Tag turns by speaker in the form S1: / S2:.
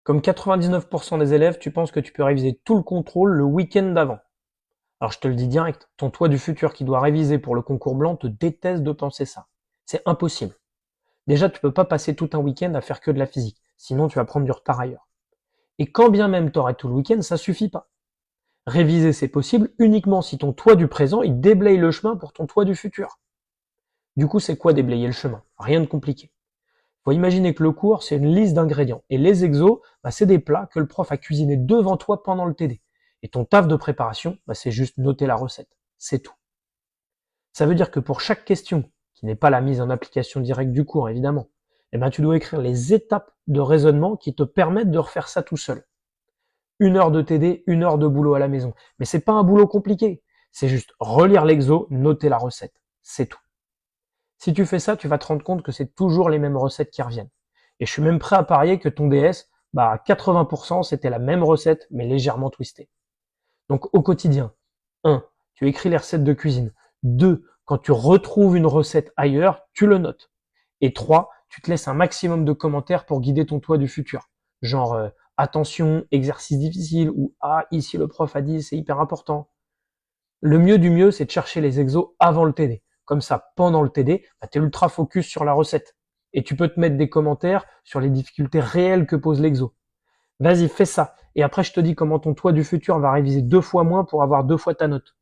S1: Comme 99% des élèves, tu penses que tu peux réviser tout le contrôle le week-end d'avant. Alors je te le dis direct, ton toi du futur qui doit réviser pour le concours blanc te déteste de penser ça. C'est impossible. Déjà, tu peux pas passer tout un week-end à faire que de la physique, sinon tu vas prendre du retard ailleurs. Et quand bien même t'aurais tout le week-end, ça suffit pas. Réviser, c'est possible uniquement si ton toi du présent, il déblaye le chemin pour ton toi du futur. Du coup, c'est quoi déblayer le chemin? Rien de compliqué. Faut imaginer que le cours, c'est une liste d'ingrédients. Et les exos, c'est des plats que le prof a cuisinés devant toi pendant le TD. Et ton taf de préparation, c'est juste noter la recette. C'est tout. Ça veut dire que pour chaque question, qui n'est pas la mise en application directe du cours, évidemment, tu dois écrire les étapes de raisonnement qui te permettent de refaire ça tout seul. 1 heure de TD, 1 heure de boulot à la maison. Mais c'est pas un boulot compliqué. C'est juste relire l'exo, noter la recette. C'est tout. Si tu fais ça, tu vas te rendre compte que c'est toujours les mêmes recettes qui reviennent. Et je suis même prêt à parier que ton DS, à 80%, c'était la même recette, mais légèrement twistée. Donc au quotidien, 1. Tu écris les recettes de cuisine. 2. Quand tu retrouves une recette ailleurs, tu le notes. Et 3. Tu te laisses un maximum de commentaires pour guider ton toi du futur. Genre, attention, exercice difficile, ou ici le prof a dit, c'est hyper important. Le mieux du mieux, c'est de chercher les exos avant le TD. Comme ça, pendant le TD, tu es ultra focus sur la recette. Et tu peux te mettre des commentaires sur les difficultés réelles que pose l'exo. Vas-y, fais ça. Et après, je te dis comment ton toi du futur va réviser 2 fois moins pour avoir 2 fois ta note.